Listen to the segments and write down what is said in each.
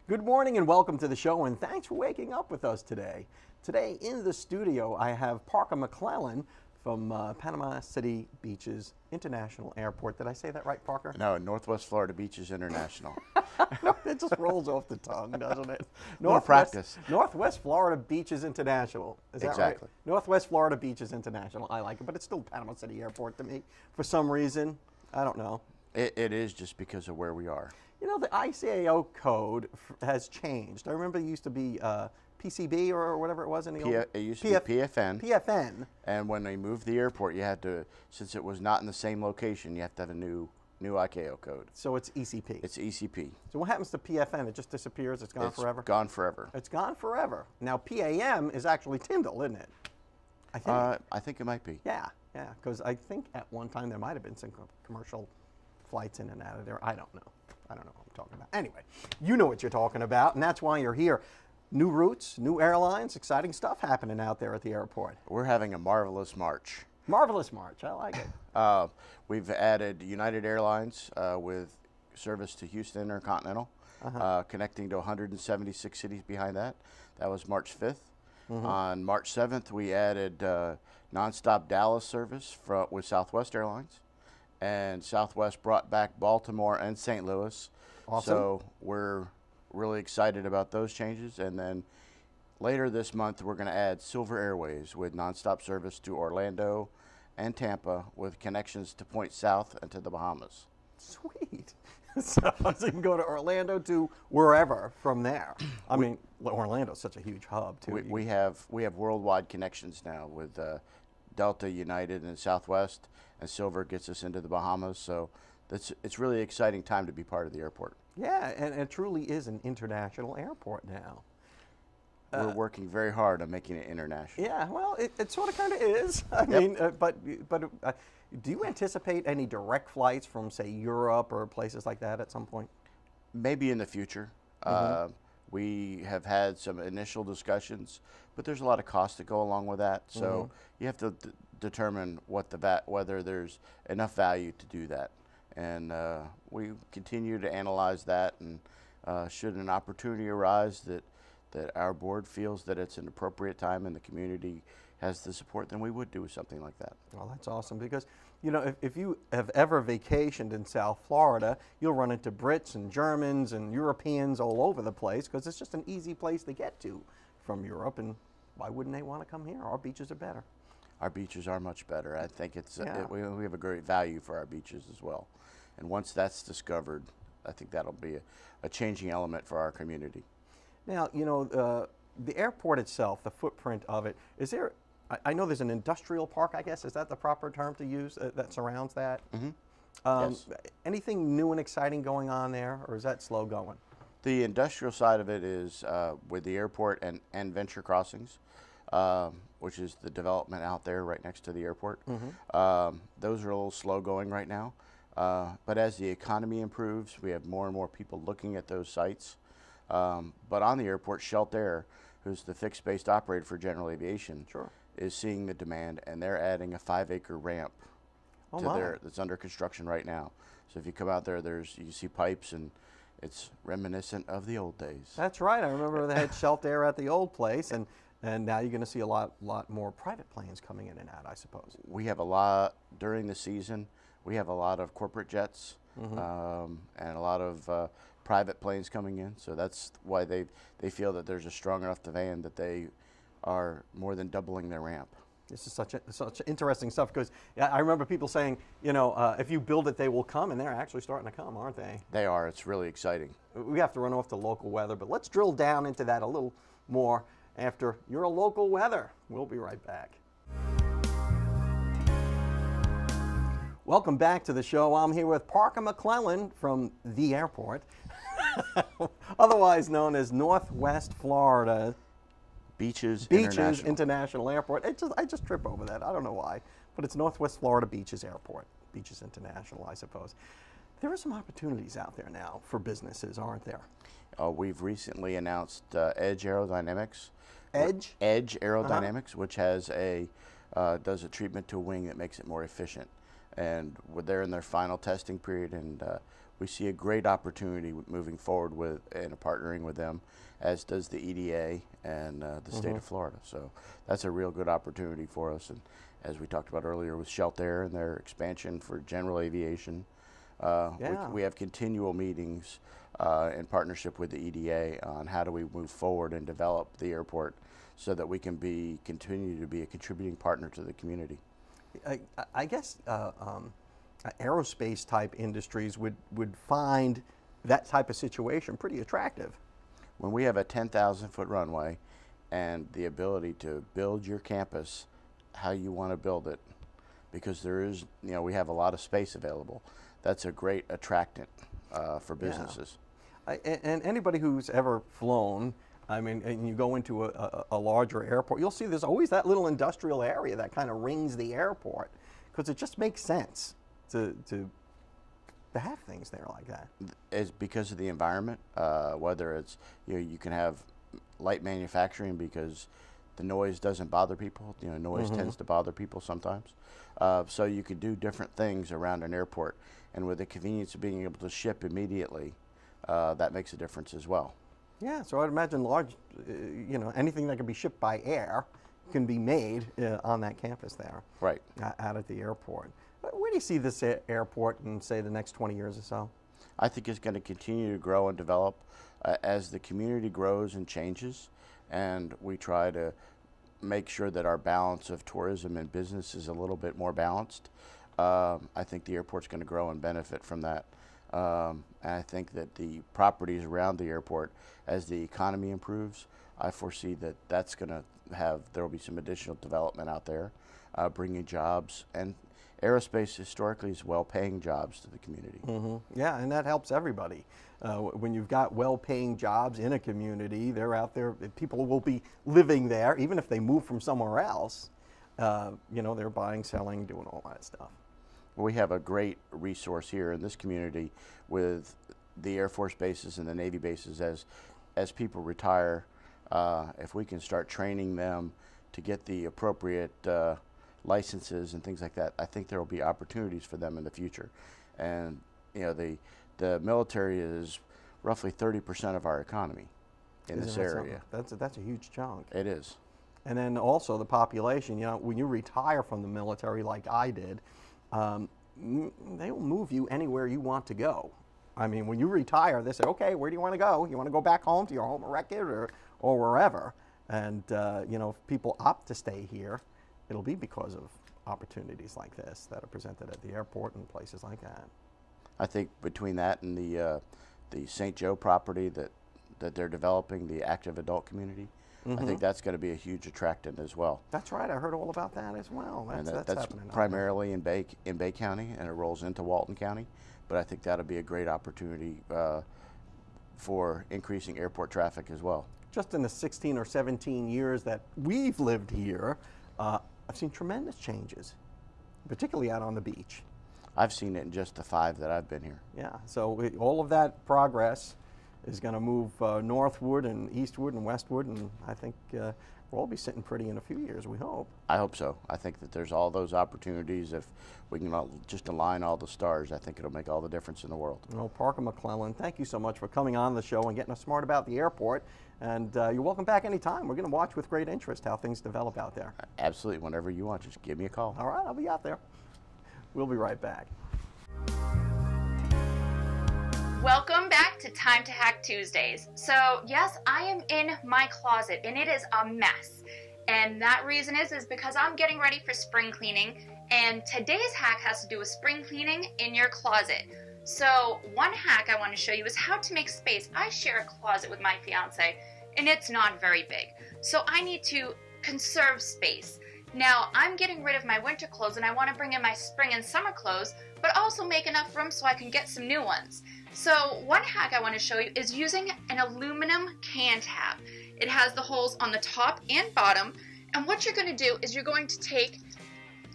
Good morning and welcome to the show, and thanks for waking up with us today. Today in the studio, I have Parker McClellan from Panama City Beaches International Airport. Did I say that right, Parker? No, Northwest Florida Beaches International. It just rolls off the tongue, doesn't it? More practice. Northwest Florida Beaches International. Is that Exactly. right? Northwest Florida Beaches International. I like it, but it's still Panama City Airport to me for some reason. I don't know. It is just because of where we are. You know, the ICAO code has changed. I remember it used to be PCB or whatever it was in the old... It used to be PFN. PFN. And when they moved the airport, you had to, since it was not in the same location, you have to have a new ICAO code. So it's ECP. It's ECP. So what happens to PFN? It just disappears? It's gone forever? It's gone forever. It's gone forever. Now, PAM is actually Tyndall, isn't it? I think it might be. Yeah, because I think at one time there might have been some commercial flights in and out of there. I don't know. I don't know what I'm talking about. Anyway, you know what you're talking about, and that's why you're here. New routes, new airlines, exciting stuff happening out there at the airport. We're having a marvelous March. Marvelous March. I like it. We've added United Airlines with service to Houston Intercontinental, connecting to 176 cities behind that. That was March 5th. On March 7th, we added nonstop Dallas service with Southwest Airlines. And Southwest brought back Baltimore and St. Louis. Awesome. So we're really excited about those changes. And then later this month, we're going to add Silver Airways with nonstop service to Orlando and Tampa with connections to Point South and to the Bahamas. Sweet. So you can go to Orlando to wherever from there. I mean, Orlando's such a huge hub, too. We have worldwide connections now with Delta, United, and Southwest, and Silver gets us into the Bahamas. So it's really an exciting time to be part of the airport. Yeah, and it truly is an international airport now. We're working very hard on making it international. Yeah, well, it sort of kind of is. I mean, but do you anticipate any direct flights from, say, Europe or places like that at some point? Maybe in the future. We have had some initial discussions, but there's a lot of costs that go along with that. So you have to determine whether there's enough value to do that. And we continue to analyze that. And should an opportunity arise that our board feels that it's an appropriate time and the community has the support, then we would do something like that. Well, that's awesome because, you know, if you have ever vacationed in South Florida, you'll run into Brits and Germans and Europeans all over the place because it's just an easy place to get to from Europe, and why wouldn't they want to come here? Our beaches are better. Our beaches are much better. I think we have a great value for our beaches as well. And once that's discovered, I think that'll be a changing element for our community. Now, you know, the airport itself, the footprint of it, is there, I know there's an industrial park, I guess, is that the proper term to use that surrounds that? Yes. Anything new and exciting going on there, or is that slow going? The industrial side of it is with the airport and Venture Crossings, which is the development out there right next to the airport. Those are a little slow going right now. But as the economy improves, we have more and more people looking at those sites. But on the airport, Sheltair, who's the fixed-based operator for general aviation, is seeing the demand, and they're adding a 5-acre ramp that's under construction right now. So if you come out there, you see pipes, and it's reminiscent of the old days. That's right. I remember they had Sheltair at the old place, and now you're going to see a lot more private planes coming in and out, I suppose. We have a lot during the season. We have a lot of corporate jets and a lot of private planes coming in, so that's why they feel that there's a strong enough demand that they are more than doubling their ramp. This is such interesting stuff because I remember people saying, you know, if you build it, they will come, and they're actually starting to come, aren't they? They are. It's really exciting. We have to run off to local weather, but let's drill down into that a little more after your local weather. We'll be right back. Welcome back to the show. I'm here with Parker McClellan from the airport, otherwise known as Northwest Florida Beaches International Airport. I just trip over that. I don't know why, but it's Northwest Florida Beaches Airport. Beaches International, I suppose. There are some opportunities out there now for businesses, aren't there? We've recently announced Edge Aerodynamics. Edge? Edge Aerodynamics, which has does a treatment to a wing that makes it more efficient. And they're in their final testing period, and we see a great opportunity moving forward with and partnering with them, as does the EDA and the state of Florida. So that's a real good opportunity for us. And as we talked about earlier with Sheltair and their expansion for general aviation, we have continual meetings in partnership with the EDA on how do we move forward and develop the airport so that we can continue to be a contributing partner to the community. I guess aerospace type industries would find that type of situation pretty attractive. When we have a 10,000-foot runway and the ability to build your campus how you want to build it, because there is, we have a lot of space available, that's a great attractant for businesses. Yeah. And anybody who's ever flown, I mean, and you go into a larger airport, you'll see there's always that little industrial area that kind of rings the airport, because it just makes sense to have things there like that. It's because of the environment, whether it's, you can have light manufacturing because the noise doesn't bother people. Noise tends to bother people sometimes. So you could do different things around an airport, and with the convenience of being able to ship immediately, that makes a difference as well. Yeah, so I'd imagine large, anything that can be shipped by air can be made on that campus there. Right. Out at the airport. Where do you see this airport in, say, the next 20 years or so? I think it's going to continue to grow and develop as the community grows and changes, and we try to make sure that our balance of tourism and business is a little bit more balanced. I think the airport's going to grow and benefit from that. And I think that the properties around the airport, as the economy improves, I foresee that that's going to there will be some additional development out there, bringing jobs, and aerospace historically is well-paying jobs to the community. Yeah, and that helps everybody. When you've got well-paying jobs in a community, they're out there, people will be living there, even if they move from somewhere else. They're buying, selling, doing all that stuff. We have a great resource here in this community with the Air Force bases and the Navy bases. As people retire, if we can start training them to get the appropriate licenses and things like that, I think there will be opportunities for them in the future. And the military is roughly 30% of our economy in this area. That's a huge chunk. It is. And then also the population. When you retire from the military, like I did, they will move you anywhere you want to go. I mean, when you retire, they say, okay, where do you want to go? You want to go back home to your home record or wherever? And if people opt to stay here, it'll be because of opportunities like this that are presented at the airport and places like that. I think between that and the St. Joe property that they're developing, the active adult community, I think that's going to be a huge attractant as well. That's right. I heard all about that as well. That's happening primarily in Bay County, and it rolls into Walton County. But I think that'll be a great opportunity for increasing airport traffic as well. Just in the 16 or 17 years that we've lived here, I've seen tremendous changes, particularly out on the beach. I've seen it in just the 5 that I've been here. Yeah, so all of that progress is going to move northward and eastward and westward, and I think we'll all be sitting pretty in a few years, we hope. I hope so. I think that there's all those opportunities. If we can just align all the stars, I think it'll make all the difference in the world. Well, Parker McClellan, thank you so much for coming on the show and getting us smart about the airport. And you're welcome back anytime. We're going to watch with great interest how things develop out there. Absolutely. Whenever you want, just give me a call. All right, I'll be out there. We'll be right back. Welcome back to Time to Hack Tuesdays. So yes, I am in my closet and it is a mess. And that reason is because I'm getting ready for spring cleaning, and today's hack has to do with spring cleaning in your closet. So one hack I want to show you is how to make space. I share a closet with my fiance and it's not very big. So I need to conserve space. Now I'm getting rid of my winter clothes and I want to bring in my spring and summer clothes, but also make enough room so I can get some new ones. So one hack I want to show you is using an aluminum can tab. It has the holes on the top and bottom, and what you're going to do is you're going to take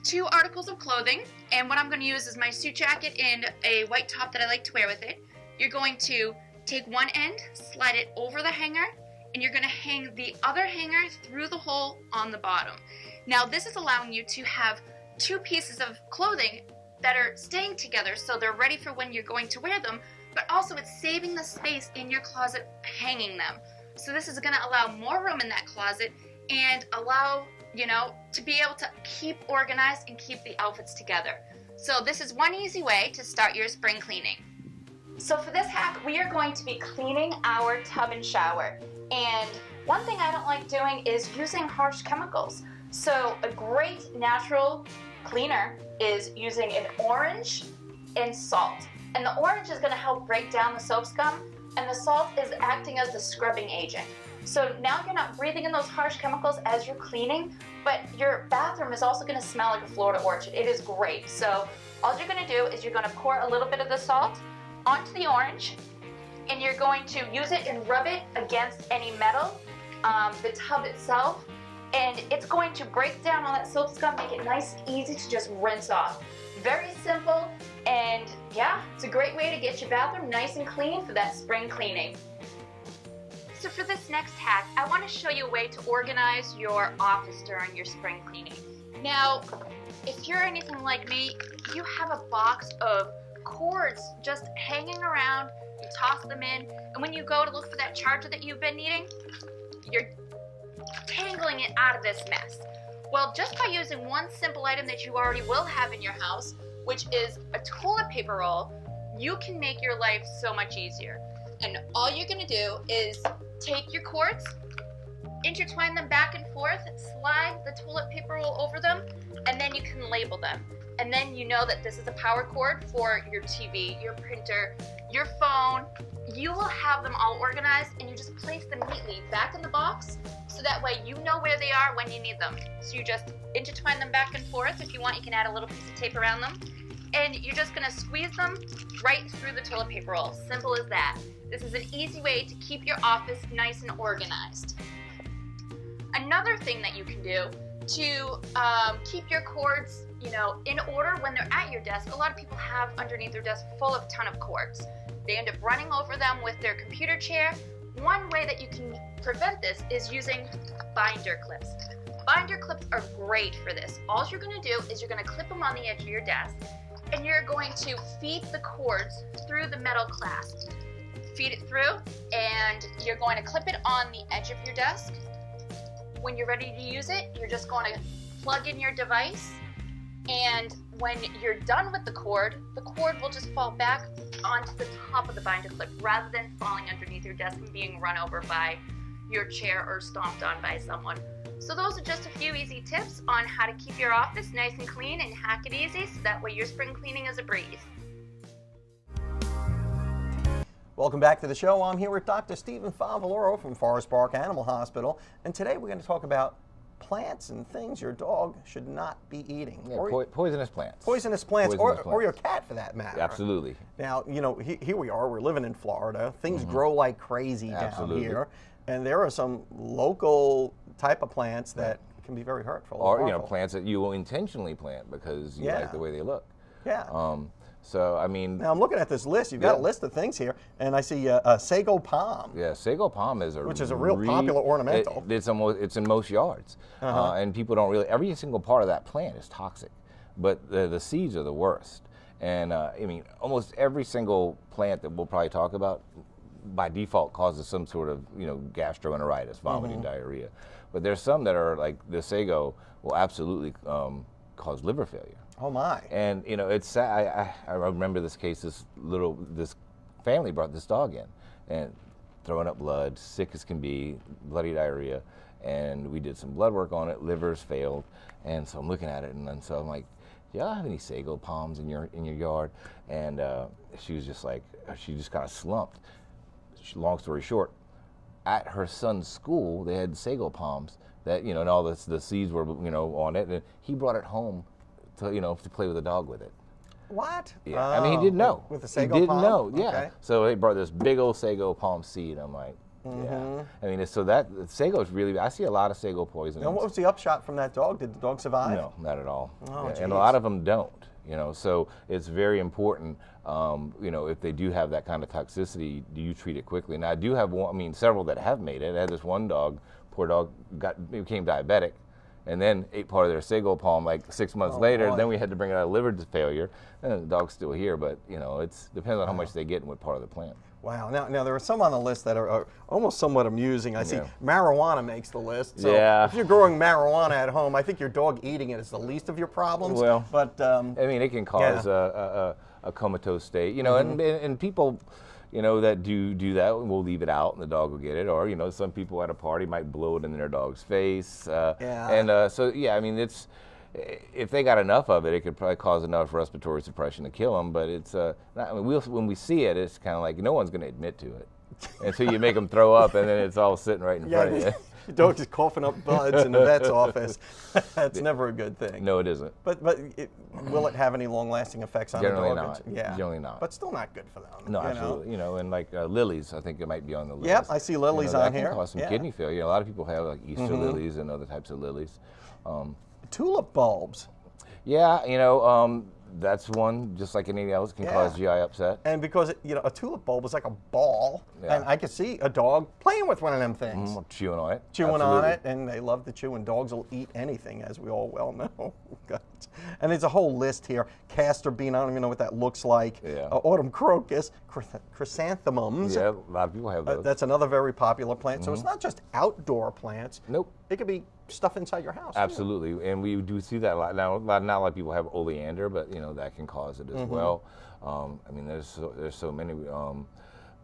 2 articles of clothing, and what I'm going to use is my suit jacket and a white top that I like to wear with it. You're going to take one end, slide it over the hanger, and you're going to hang the other hanger through the hole on the bottom. Now this is allowing you to have 2 pieces of clothing that are staying together so they're ready for when you're going to wear them, but also it's saving the space in your closet hanging them. So this is gonna allow more room in that closet and allow, you know, to be able to keep organized and keep the outfits together. So this is one easy way to start your spring cleaning. So for this hack, we are going to be cleaning our tub and shower. And one thing I don't like doing is using harsh chemicals. So a great natural cleaner is using an orange and salt. And the orange is gonna help break down the soap scum, and the salt is acting as the scrubbing agent. So now you're not breathing in those harsh chemicals as you're cleaning, but your bathroom is also gonna smell like a Florida orchard. It is great. So all you're gonna do is you're gonna pour a little bit of the salt onto the orange, and you're going to use it and rub it against any metal, the tub itself, and it's going to break down all that soap scum, make it nice and easy to just rinse off. Very simple, and yeah, it's a great way to get your bathroom nice and clean for that spring cleaning. So for this next hack, I want to show you a way to organize your office during your spring cleaning. Now, if you're anything like me, you have a box of cords just hanging around, you toss them in, and when you go to look for that charger that you've been needing, you're tangling it out of this mess. Well, just by using one simple item that you already will have in your house, which is a toilet paper roll, you can make your life so much easier. And all you're gonna do is take your cords, intertwine them back and forth, slide the toilet paper roll over them, and then you can label them. And then you know that this is a power cord for your TV, your printer, your phone. You will have them all organized, and you just place them neatly back in the box, so that way you know where they are when you need them. So you just intertwine them back and forth. If you want, you can add a little piece of tape around them, and you're just gonna squeeze them right through the toilet paper roll. Simple as that. This is an easy way to keep your office nice and organized. Another thing that you can do to keep your cords, you know, in order when they're at your desk. A lot of people have underneath their desk full of ton of cords. They end up running over them with their computer chair. One way that you can prevent this is using binder clips. Binder clips are great for this. All you're gonna do is you're gonna clip them on the edge of your desk, and you're going to feed the cords through the metal clasp. Feed it through, and you're going to clip it on the edge of your desk. When you're ready to use it, you're just going to plug in your device, and when you're done with the cord will just fall back onto the top of the binder clip rather than falling underneath your desk and being run over by your chair or stomped on by someone. So those are just a few easy tips on how to keep your office nice and clean and hack it easy, so that way your spring cleaning is a breeze. Welcome back to the show. I'm here with Dr. Stephen Favaloro from Forest Park Animal Hospital, and today we're going to talk about plants and things your dog should not be eating. Yeah, poisonous plants. Poisonous plants, or your cat for that matter. Absolutely. Now, you know, here we are, we're living in Florida. Things grow like crazy down here, and there are some local type of plants that can be very hurtful. Or, you know, plants that you will intentionally plant because you like the way they look. Yeah. So, I mean... Now, I'm looking at this list. You've got a list of things here, and I see a sago palm. Yeah, sago palm is which is a real popular ornamental. It's in most yards. And people don't really... Every single part of that plant is toxic, but the seeds are the worst. And, I mean, almost every single plant that we'll probably talk about, by default, causes some sort of, you know, gastroenteritis, vomiting, diarrhea. But there's some that are, like the sago, will absolutely cause liver failure. Oh my! And you know, it's sad. I remember this case. This family brought this dog in, and throwing up blood, sick as can be, bloody diarrhea, and we did some blood work on it. Livers failed, and so I'm looking at it, and then so I'm like, "Do y'all have any sago palms in your yard?" And she was just like, she just kind of slumped. Long story short, at her son's school, they had sago palms that, you know, and all the seeds were, you know, on it, and he brought it home to, you know, to play with the dog with it. What? Yeah, I mean, he didn't know. With the sago palm? He didn't palm? know, yeah. Okay. So they brought this big old sago palm seed. I'm like, yeah. I mean, so that sago is really, I see a lot of sago poison. And what was the upshot from that dog? Did the dog survive? No, not at all. Oh, and a lot of them don't, you know, so it's very important, you know, if they do have that kind of toxicity, do you treat it quickly? And I do have one, I mean, several that have made it. I had this one dog, poor dog, became diabetic, and then ate part of their sago palm like 6 months later. Then we had to bring it out of liver failure, and the dog's still here. But you know, it depends on how much they get and what part of the plant. Wow. Now there are some on the list that are almost somewhat amusing. I see marijuana makes the list. So if you're growing marijuana at home, I think your dog eating it is the least of your problems. Well, but I mean, it can cause a comatose state. You know, and people, you know, that do that will leave it out and the dog will get it. Or, you know, some people at a party might blow it in their dog's face. So yeah, I mean, if they got enough of it, it could probably cause enough respiratory suppression to kill them. But it's not, I mean, when we see it, it's kind of like no one's going to admit to it until you make them throw up, and then it's all sitting right in front of you. Your dog is coughing up buds in the vet's office. That's never a good thing. No, it isn't. But will it have any long-lasting effects on Generally the dog? not. Yeah. Generally not. But still not good for them. No, absolutely. You know, and like lilies, I think it might be on the list. Yep, I see lilies on here. That can cause some kidney failure. A lot of people have like Easter lilies and other types of lilies. Tulip bulbs. Yeah, you know, that's one, just like anything else, can cause GI upset. And because, you know, a tulip bulb is like a ball, and I could see a dog playing with one of them things. Chewing on it. Chewing on it, and they love to chew, and dogs will eat anything, as we all well know. And there's a whole list here. Castor bean, I don't even know what that looks like. Autumn crocus, chrysanthemums. Yeah, a lot of people have those. That's another very popular plant. So it's not just outdoor plants. Nope. It could be stuff inside your house. Absolutely, and we do see that a lot. Now, not a lot of people have oleander, but you know that can cause it as well. I mean, there's so many.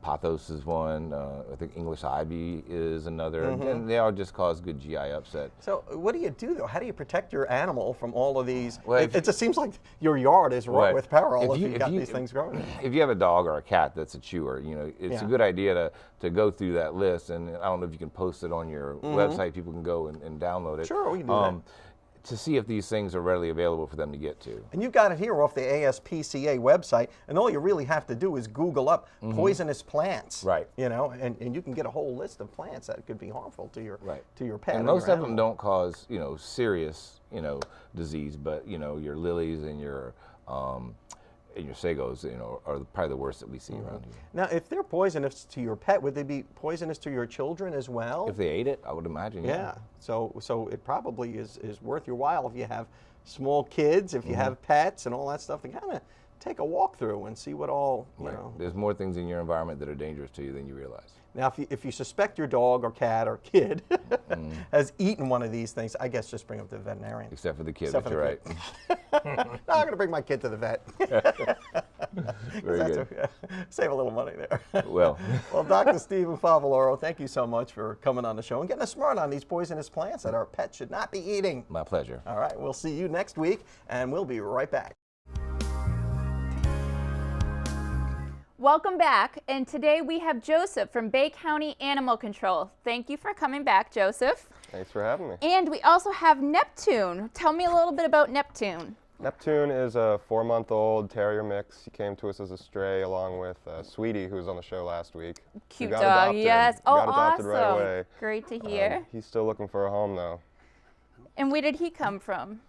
Pothos is one. I think English ivy is another, and they all just cause good GI upset. So what do you do though? How do you protect your animal from all of these? Well, it just seems like your yard is wrought with peril if you've got these things growing. If you have a dog or a cat that's a chewer, you know, it's a good idea to go through that list. And I don't know if you can post it on your website. People can go and download it. Sure, we can do that. To see if these things are readily available for them to get to. And you've got it here off the ASPCA website, and all you really have to do is Google up poisonous plants. Right. You know, and you can get a whole list of plants that could be harmful to your pet. And most of them don't cause, you know, serious, you know, disease, but you know, your lilies and your sagos, you know, are probably the worst that we see around here. Now, if they're poisonous to your pet, would they be poisonous to your children as well? If they ate it, I would imagine. Yeah. So it probably is worth your while if you have small kids, if you have pets and all that stuff, to kind of take a walk through and see what all you know. There's more things in your environment that are dangerous to you than you realize. Now, if you suspect your dog or cat or kid has eaten one of these things, I guess just bring them to the veterinarian. Except for the kid, but you're right. No, I'm going to bring my kid to the vet. Very good. Save a little money there. Well, Dr. Stephen Favaloro, thank you so much for coming on the show and getting us smart on these poisonous plants that our pets should not be eating. My pleasure. All right, we'll see you next week, and we'll be right back. Welcome back, and today we have Joseph from Bay County Animal Control. Thank you for coming back, Joseph. Thanks for having me. And we also have Neptune. Tell me a little bit about Neptune. Neptune is a 4-month-old terrier mix. He came to us as a stray along with Sweetie, who was on the show last week. Cute dog, yes. Oh, got adopted awesome. right away. Great to hear. He's still looking for a home, though. And where did he come from?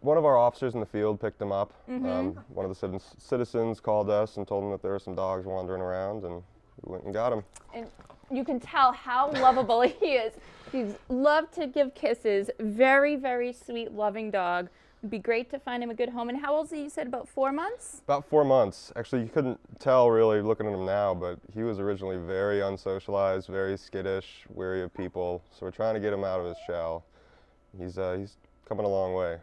One of our officers in the field picked him up. One of the citizens called us and told him that there were some dogs wandering around, and we went and got him. And you can tell how lovable he is. He's loved to give kisses. Very, very sweet, loving dog. It'd be great to find him a good home. And how old is he? You said about 4 months? About 4 months. Actually, you couldn't tell really looking at him now, but he was originally very unsocialized, very skittish, wary of people. So we're trying to get him out of his shell. He's coming a long way.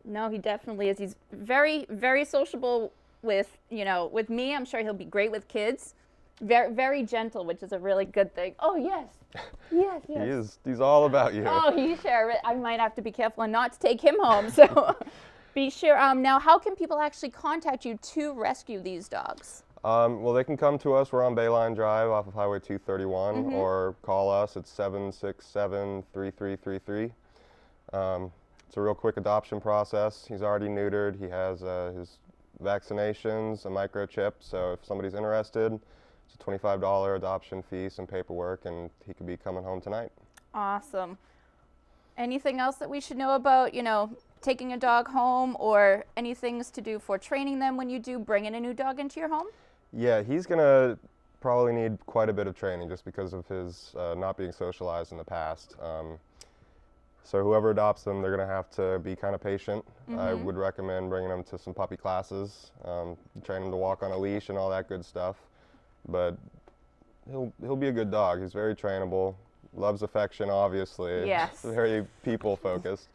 No, he definitely is. He's very, very sociable with, with me. I'm sure he'll be great with kids. Very, very gentle, which is a really good thing. Oh, yes. Yes, yes. He is. He's all about you. Oh, he's sure. I might have to be careful and not to take him home. So be sure. Now, how can people actually contact you to rescue these dogs? Well, they can come to us. We're on Bayline Drive off of Highway 231, or call us at 767-3333. It's a real quick adoption process. He's already neutered. He has his vaccinations, a microchip. So if somebody's interested, it's a $25 adoption fee, some paperwork, and he could be coming home tonight. Awesome. Anything else that we should know about, taking a dog home, or any things to do for training them when you do bring in a new dog into your home? Yeah, he's going to probably need quite a bit of training just because of his not being socialized in the past. So whoever adopts them, they're going to have to be kind of patient. I would recommend bringing them to some puppy classes, train them to walk on a leash and all that good stuff. But he'll be a good dog. He's very trainable, loves affection, obviously. Yes. Very people focused.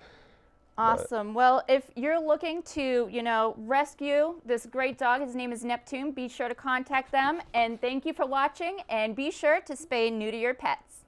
Awesome. Well, if you're looking to, rescue this great dog, his name is Neptune, be sure to contact them. And thank you for watching, and be sure to spay and neuter your pets.